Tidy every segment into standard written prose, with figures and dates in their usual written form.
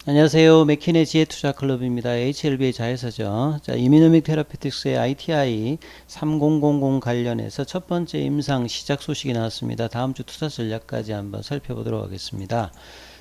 안녕하세요. 맥킨의 지혜투자클럽입니다. HLB의 자회사죠. 자, 이미노믹 테라피틱스의 ITI 3000 관련해서 첫 번째 임상 시작 소식이 나왔습니다. 다음 주 투자 전략까지 한번 살펴보도록 하겠습니다.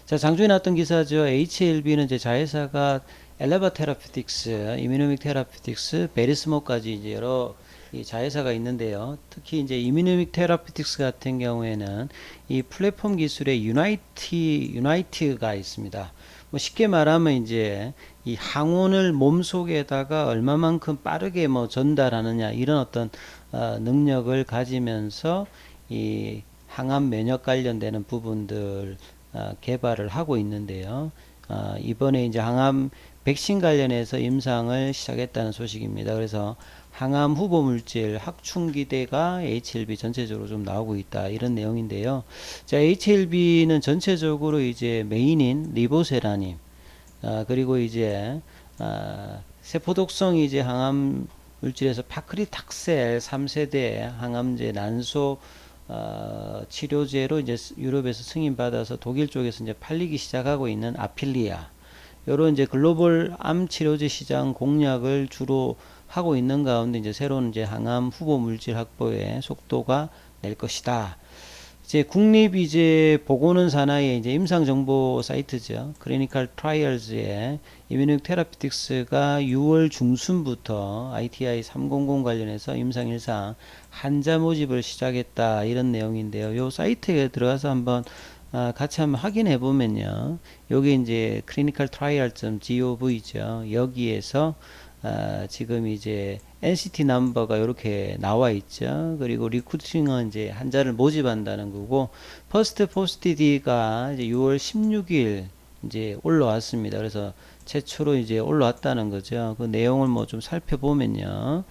자, 장중에 나왔던 기사죠. HLB는 이제 자회사가 엘레바 테라피틱스, 이미노믹 테라피틱스, 베리스모까지 이제 여러 이 자회사가 있는데요. 특히 이제 이미노믹 테라피틱스 같은 경우에는 이 플랫폼 기술의 유나이트가 있습니다. 뭐 쉽게 말하면 이제 이 항원을 몸속에다가 얼마만큼 빠르게 뭐 전달하느냐 이런 어떤 능력을 가지면서 이 항암 면역 관련되는 부분들 개발을 하고 있는데요. 이번에 이제 항암 백신 관련해서 임상을 시작했다는 소식입니다. 그래서 항암 후보 물질 확충기대가 HLB 전체적으로 좀 나오고 있다 이런 내용인데요. 자, HLB는 전체적으로 이제 메인인 리보세라님, 그리고 이제 세포독성 이제 항암 물질에서 파크리탁셀 3세대 항암제 난소 치료제로 이제 유럽에서 승인받아서 독일 쪽에서 이제 팔리기 시작하고 있는 아필리아, 요런 이제 글로벌 암 치료제 시장 공략을 주로 하고 있는 가운데 이제 새로운 이제 항암 후보 물질 확보에 속도가 낼 것이다. 이제 국립 이제 보건원 산하의 이제 임상 정보 사이트죠. 클리니컬 트라이얼즈의 이뮤닉 테라피틱스가 6월 중순부터 ITI 300 관련해서 임상 일상 환자 모집을 시작했다 이런 내용인데요. 요 사이트에 들어가서 한번 같이 한번 확인해 보면요. 여기 이제 clinical trial.gov죠. 여기에서 지금 이제 NCT 넘버가 이렇게 나와 있죠. 그리고 리크루팅은 이제 환자를 모집한다는 거고, 퍼스트 포스트디가 이제 6월 16일 이제 올라왔습니다. 그래서 최초로 이제 올라왔다는 거죠. 그 내용을 뭐 좀 살펴보면요.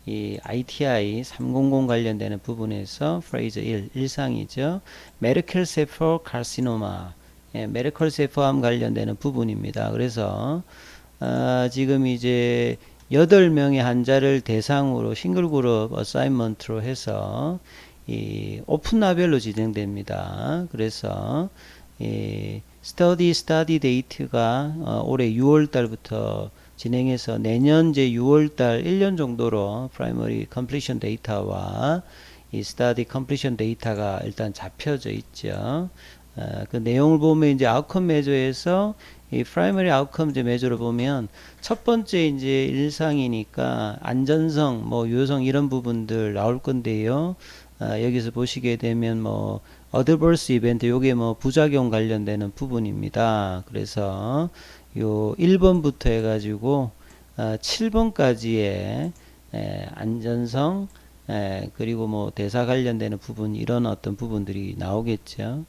이 ITI 300 관련되는 부분에서 프레이즈 1상이죠. 메르켈 세포 카시노마, 메르켈 세포암 관련되는 부분입니다. 그래서 지금 이제 8명의 환자를 대상으로 싱글 그룹 어사이먼트로 해서 이 오픈라벨로 진행됩니다. 그래서 이 스터디 데이트가 올해 6월 달부터 진행해서 내년 이제 6월 달 1년 정도로 프라이머리 컴플리션 데이터와 이 스터디 컴플리션 데이터가 일단 잡혀져 있죠. 그 내용을 보면 이제 아웃컴 메저에서 이 프라이머리 아웃컴 이제 메저를 보면 첫 번째 이제 일상이니까 안전성, 뭐 유효성 이런 부분들 나올 건데요. 여기서 보시게 되면 뭐 어드버스 이벤트 요게 뭐 부작용 관련되는 부분입니다. 그래서 요 1번부터 해가지고 7번까지의 안전성, 그리고 뭐 대사 관련되는 부분 이런 어떤 부분들이 나오겠죠.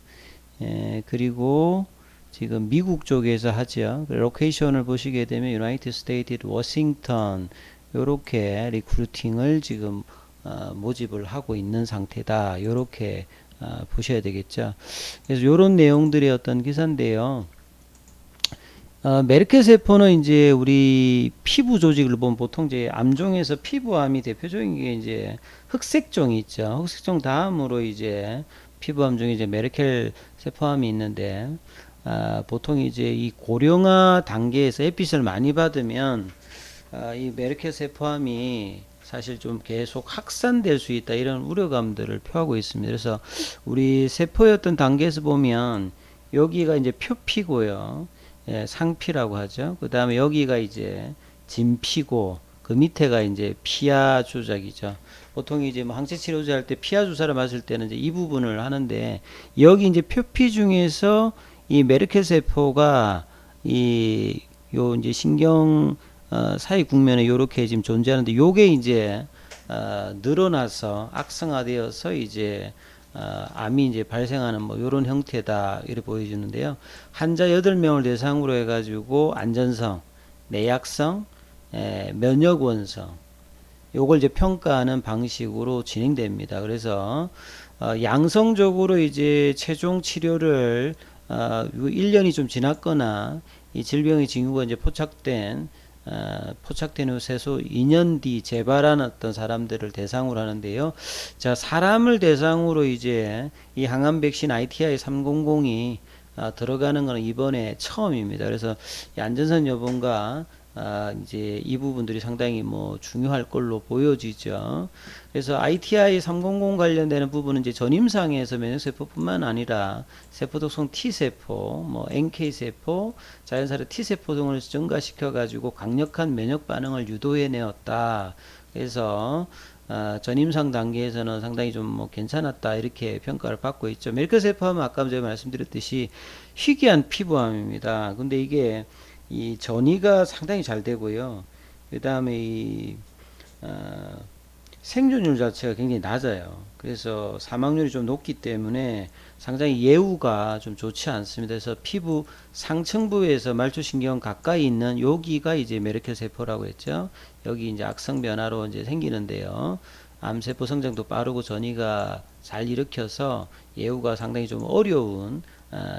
그리고 지금 미국 쪽에서 하죠. 로케이션을 보시게 되면 유나이티드 스테이트 워싱턴 요렇게 리크루팅을 지금 모집을 하고 있는 상태다. 요렇게 보셔야 되겠죠. 그래서 요런 내용들의 어떤 기사인데요. 메르켈 세포는 이제 우리 피부 조직을 보면 보통 이제 암종에서 피부암이 대표적인 게 이제 흑색종이 있죠. 흑색종 다음으로 이제 피부암 중에 이제 메르켈 세포암이 있는데, 보통 이제 이 고령화 단계에서 햇빛을 많이 받으면 이 메르켈 세포암이 사실 좀 계속 확산될 수 있다 이런 우려감들을 표하고 있습니다. 그래서 우리 세포의 어떤 단계에서 보면 여기가 이제 표피고요. 상피라고 하죠. 그 다음에 여기가 이제 진피고 그 밑에가 이제 피하 조작이죠. 보통 이제 뭐 항체 치료제 할 때 피하 주사를 맞을 때는 이제 이 부분을 하는데, 여기 이제 표피 중에서 이 메르켈 세포가 이 요 이제 신경 사이 국면에 요렇게 지금 존재하는데, 요게 이제 늘어나서 악성화되어서 이제 암이 이제 발생하는 뭐 요런 형태다 이렇게 보여주는데요. 환자 8명을 대상으로 해가지고 안전성, 내약성, 면역 원성 요걸 이제 평가하는 방식으로 진행됩니다. 그래서 양성적으로 이제 최종 치료를 1년이 좀 지났거나 이 질병의 징후가 이제 포착된 후 세소 2년 뒤 재발한 어떤 사람들을 대상으로 하는데요. 자, 사람을 대상으로 이제 이 항암 백신 ITI 300이 들어가는 것은 이번에 처음입니다. 그래서 이 안전선 여부가 이제 이 부분들이 상당히 뭐 중요할 걸로 보여지죠. 그래서 ITI 300 관련되는 부분은 이제 전임상에서 면역세포뿐만 아니라 세포독성 T세포, 뭐 NK세포, 자연사례 T세포 등을 증가시켜 가지고 강력한 면역 반응을 유도해 내었다. 그래서 전임상 단계에서는 상당히 좀 뭐 괜찮았다 이렇게 평가를 받고 있죠. 메르크세포 하면 아까 제가 말씀드렸듯이 희귀한 피부암입니다. 근데 이게 이 전이가 상당히 잘 되고요. 그 다음에 이 생존율 자체가 굉장히 낮아요. 그래서 사망률이 좀 높기 때문에 상당히 예후가 좀 좋지 않습니다. 그래서 피부 상층부에서 말초신경 가까이 있는 여기가 이제 메르켈 세포라고 했죠. 여기 이제 악성 변화로 이제 생기는데요. 암세포 성장도 빠르고 전이가 잘 일으켜서 예후가 상당히 좀 어려운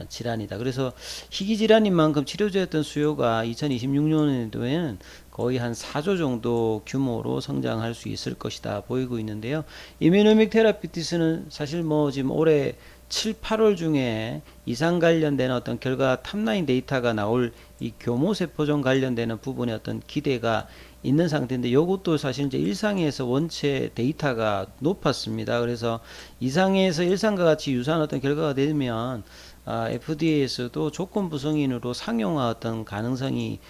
질환이다. 그래서 희귀 질환인 만큼 치료제였던 수요가 2026년도에는 거의 한 4조 정도 규모로 성장할 수 있을 것이다 보이고 있는데요. 이뮤노믹 테라피티스는 사실 뭐 지금 올해 7, 8월 중에 이상 관련된 어떤 결과 탑라인 데이터가 나올 이 교모세포종 관련되는 부분에 어떤 기대가 있는 상태인데 이것도 사실 이제 일상에서 원체 데이터가 높았습니다. 그래서 이상에서 일상과 같이 유사한 어떤 결과가 되면 FDA에서도 조건부 성인으로 상용화 어떤 가능성이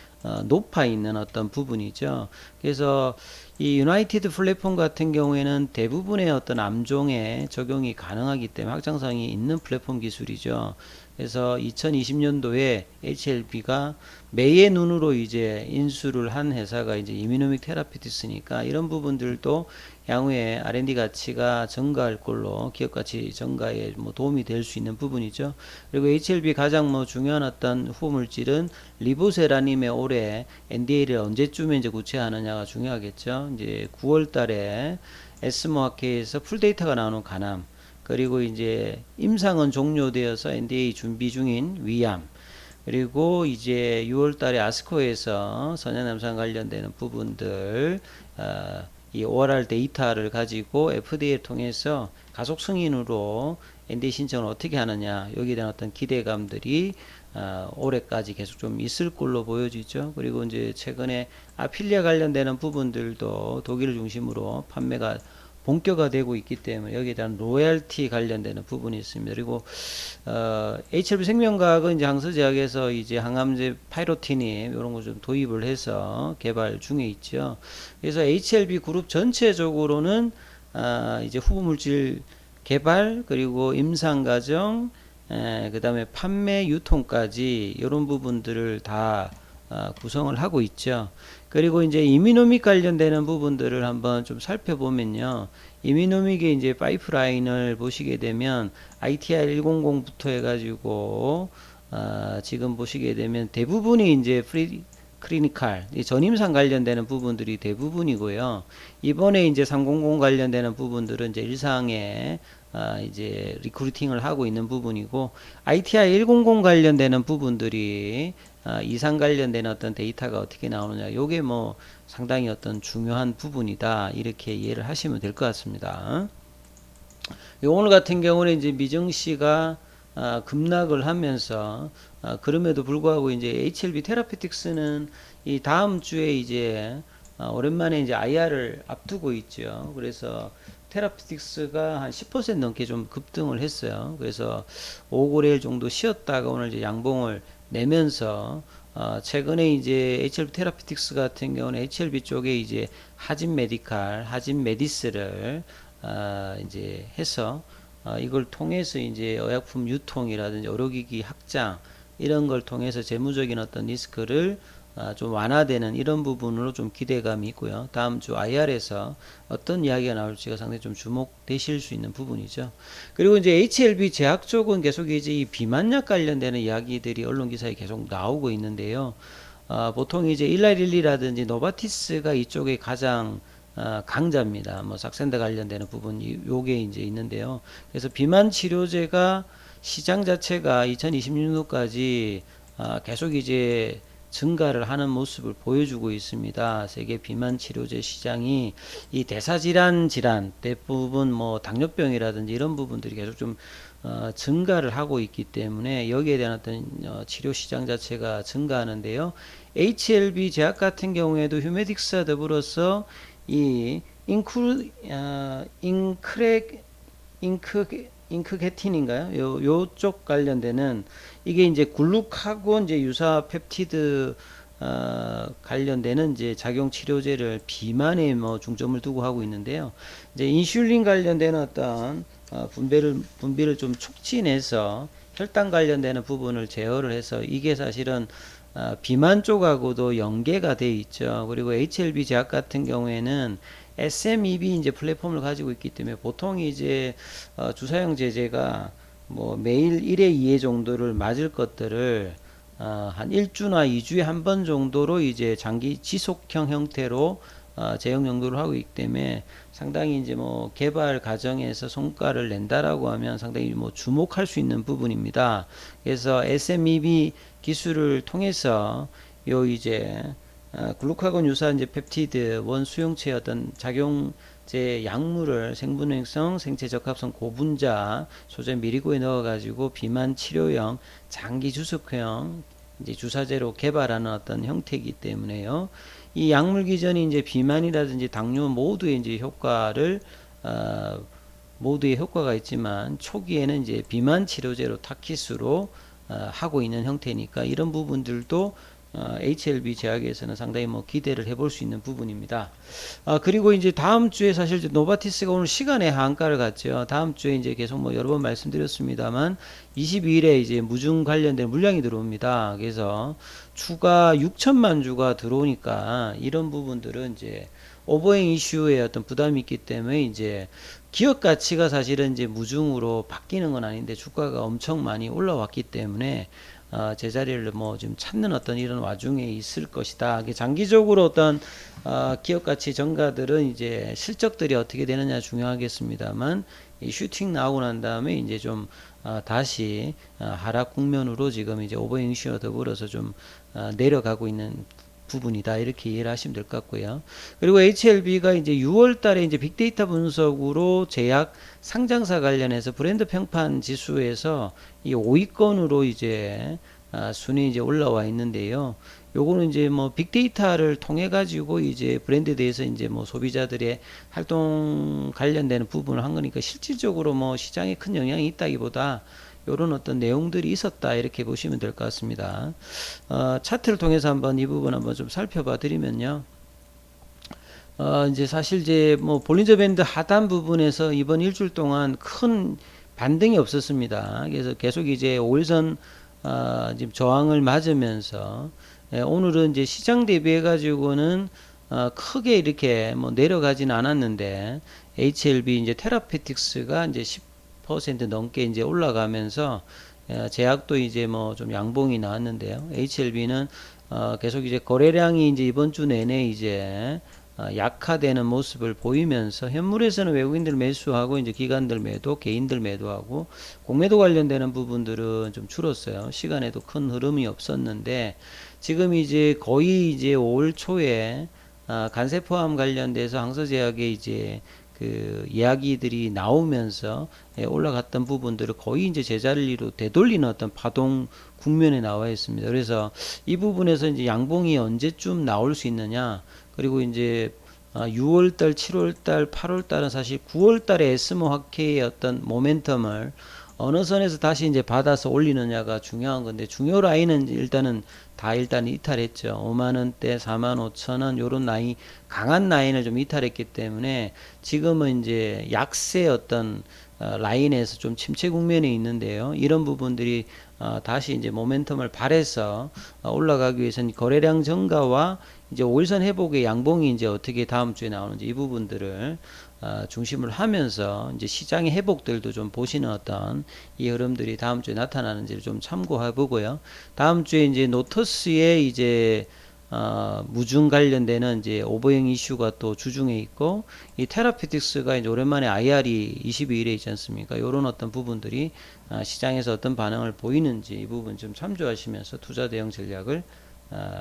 높아 있는 어떤 부분이죠. 그래서 이 유나이티드 플랫폼 같은 경우에는 대부분의 어떤 암종에 적용이 가능하기 때문에 확장성이 있는 플랫폼 기술이죠. 그래서 2020년도에 HLB가 매의 눈으로 이제 인수를 한 회사가 이제 이뮤노믹 테라피티스니까 이런 부분들도 향후에 R&D 가치가 증가할 걸로 기업 가치 증가에 뭐 도움이 될 수 있는 부분이죠. 그리고 HLB 가장 뭐 중요한 어떤 후보 물질은 리보세라님의 올해 NDA를 언제쯤에 이제 구체하느냐가 중요하겠죠. 이제 9월 달에 에스모학회에서 풀데이터가 나오는 간암, 그리고 이제 임상은 종료되어서 NDA 준비 중인 위암, 그리고 이제 6월 달에 아스코에서 선형암상 관련되는 부분들, 이 ORR 데이터를 가지고 FDA를 통해서 가속 승인으로 NDA 신청을 어떻게 하느냐, 여기에 대한 어떤 기대감들이 올해까지 계속 좀 있을 걸로 보여지죠. 그리고 이제 최근에 아필리아 관련되는 부분들도 독일 중심으로 판매가 본격화되고 있기 때문에 여기에 대한 로열티 관련되는 부분이 있습니다. 그리고 HLB 생명과학은 이제 항서제약에서 이제 항암제 파이로티닌 이런 거 좀 도입을 해서 개발 중에 있죠. 그래서 HLB 그룹 전체적으로는 이제 후보 물질 개발 그리고 임상 과정 그 다음에 판매 유통까지 이런 부분들을 다 구성을 하고 있죠. 그리고 이제 이뮤노믹 관련되는 부분들을 한번 좀 살펴보면요. 이뮤노믹의 이제 파이프라인을 보시게 되면 ITR 100부터 해가지고 지금 보시게 되면 대부분이 이제 클리니컬 전임상 관련되는 부분들이 대부분이고요. 이번에 이제 300 관련되는 부분들은 이제 일상에 이제 리크루팅을 하고 있는 부분이고, ITI 100 관련되는 부분들이 이상 관련된 어떤 데이터가 어떻게 나오느냐, 요게 뭐 상당히 어떤 중요한 부분이다 이렇게 이해를 하시면 될 것 같습니다. 오늘 같은 경우는 이제 미증시가 급락을 하면서 그럼에도 불구하고 이제 HLB 테라피틱스는 이 다음 주에 이제 오랜만에 이제 IR을 앞두고 있죠. 그래서 테라피틱스가 한 10% 넘게 좀 급등을 했어요. 그래서 5거래일 정도 쉬었다가 오늘 이제 양봉을 내면서 최근에 이제 HLB 테라피틱스 같은 경우는 HLB 쪽에 이제 하진 메디칼, 하진 메디스를 이제 해서 이걸 통해서 이제 의약품 유통이라든지 의료기기 확장 이런 걸 통해서 재무적인 어떤 리스크를 좀 완화되는 이런 부분으로 좀 기대감이 있고요. 다음 주 IR에서 어떤 이야기가 나올지가 상당히 좀 주목되실 수 있는 부분이죠. 그리고 이제 HLB 제약 쪽은 계속 이제 이 비만약 관련되는 이야기들이 언론 기사에 계속 나오고 있는데요. 보통 이제 일라일리라든지 노바티스가 이쪽에 가장 강자입니다. 뭐 삭센다 관련되는 부분 요게 이제 있는데요. 그래서 비만 치료제가 시장 자체가 2026년도까지 계속 이제 증가를 하는 모습을 보여주고 있습니다. 세계 비만 치료제 시장이 이 대사질환 질환 대부분 뭐 당뇨병이라든지 이런 부분들이 계속 좀 증가를 하고 있기 때문에 여기에 대한 어떤 치료 시장 자체가 증가하는데요. HLB 제약 같은 경우에도 휴메딕스와 더불어서 이 잉크게틴인가요? 요쪽 관련되는 이게 이제 글루카곤 이제 유사 펩티드 관련되는 이제 작용 치료제를 비만에 뭐 중점을 두고 하고 있는데요. 이제 인슐린 관련되는 어떤 분비를 좀 촉진해서 혈당 관련되는 부분을 제어를 해서 이게 사실은 비만 쪽하고도 연계가 돼 있죠. 그리고 HLB 제약 같은 경우에는 SMEB 이제 플랫폼을 가지고 있기 때문에 보통 이제 주사형 제제가 뭐 매일 1회 2회 정도를 맞을 것들을 한 1주나 2주에 한 번 정도로 이제 장기 지속형 형태로 제형 연구를 하고 있기 때문에 상당히 이제 뭐 개발 과정에서 성과를 낸다라고 하면 상당히 뭐 주목할 수 있는 부분입니다. 그래서 SMEB 기술을 통해서 요 이제 글루카곤 유사 이제 펩티드 원수용체의 어떤 작용제 약물을 생분해성, 생체 적합성 고분자 소재 미리고에 넣어가지고 비만 치료용 장기 주석형 이제 주사제로 개발하는 어떤 형태이기 때문에요. 이 약물 기전이 이제 비만이라든지 당뇨 모두의 이제 효과를 모두의 효과가 있지만 초기에는 이제 비만 치료제로 타깃으로 하고 있는 형태니까 이런 부분들도 HLB 제약에서는 상당히 뭐 기대를 해볼 수 있는 부분입니다. 그리고 이제 다음 주에 사실 이제 노바티스가 오늘 시간에 한가를 갔죠. 다음 주에 이제 계속 뭐 여러 번 말씀드렸습니다만 22일에 이제 무중 관련된 물량이 들어옵니다. 그래서 추가 6천만 주가 들어오니까 이런 부분들은 이제 오버행 이슈에 어떤 부담이 있기 때문에 이제 기업 가치가 사실은 이제 무중으로 바뀌는 건 아닌데 주가가 엄청 많이 올라왔기 때문에 제자리를 뭐 좀 찾는 어떤 이런 와중에 있을 것이다. 장기적으로 어떤 기업 가치 전가들은 이제 실적들이 어떻게 되느냐 중요하겠습니다만 이 슈팅 나오고 난 다음에 이제 좀 다시 하락 국면으로 지금 이제 오버행 이슈와 더불어서 좀 내려가고 있는 부분이다. 이렇게 이해를 하시면 될 것 같고요. 그리고 HLB가 이제 6월 달에 이제 빅데이터 분석으로 제약 상장사 관련해서 브랜드 평판 지수에서 이 5위권으로 이제 순위 이제 올라와 있는데요. 요거는 이제 뭐 빅데이터를 통해 가지고 이제 브랜드에 대해서 이제 뭐 소비자들의 활동 관련되는 부분을 한 거니까 실질적으로 뭐 시장에 큰 영향이 있다기보다 요런 어떤 내용들이 있었다 이렇게 보시면 될 것 같습니다. 차트를 통해서 한번 이 부분 한번 좀 살펴봐 드리면요. 이제 사실 이제 뭐 볼린저 밴드 하단 부분에서 이번 일주일 동안 큰 반등이 없었습니다. 그래서 계속 이제 5일선 지금 저항을 맞으면서 오늘은 이제 시장 대비해 가지고는 크게 이렇게 뭐 내려가지는 않았는데 HLB 이제 테라페틱스가 이제 10% 넘게 이제 올라가면서 제약도 이제 뭐 좀 양봉이 나왔는데요. HLB는 계속 이제 거래량이 이제 이번 주 내내 이제 약화되는 모습을 보이면서 현물에서는 외국인들 매수하고 이제 기관들 매도, 개인들 매도하고 공매도 관련되는 부분들은 좀 줄었어요. 시간에도 큰 흐름이 없었는데 지금 이제 거의 이제 5월 초에 간세포암 관련돼서 항서제약의 이제 그 이야기들이 나오면서 올라갔던 부분들을 거의 이제 제자리로 되돌리는 어떤 파동 국면에 나와 있습니다. 그래서 이 부분에서 이제 양봉이 언제쯤 나올 수 있느냐, 그리고 이제 6월달, 7월달, 8월달은 사실 9월달에 에스모 학회의 어떤 모멘텀을 어느 선에서 다시 이제 받아서 올리느냐가 중요한 건데, 중요 라인은 일단은 다 일단 이탈했죠. 5만원대, 45,000원 요런 라인, 강한 라인을 좀 이탈했기 때문에 지금은 이제 약세 어떤 라인에서 좀 침체 국면에 있는데요. 이런 부분들이 다시 이제 모멘텀을 발해서 올라가기 위해서는 거래량 증가와 이제 5일선 회복의 양봉이 이제 어떻게 다음 주에 나오는지 이 부분들을 중심을 하면서 이제 시장의 회복들도 좀 보시는 어떤 이 흐름들이 다음 주에 나타나는지를 좀 참고해 보고요. 다음 주에 이제 노터스의 이제 무중 관련되는 이제 오버행 이슈가 또 주중에 있고, 이 테라피틱스가 이제 오랜만에 IR이 22일에 있지 않습니까? 요런 어떤 부분들이 시장에서 어떤 반응을 보이는지 이 부분 좀 참조하시면서 투자 대응 전략을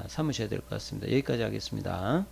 삼으셔야 될 것 같습니다. 여기까지 하겠습니다.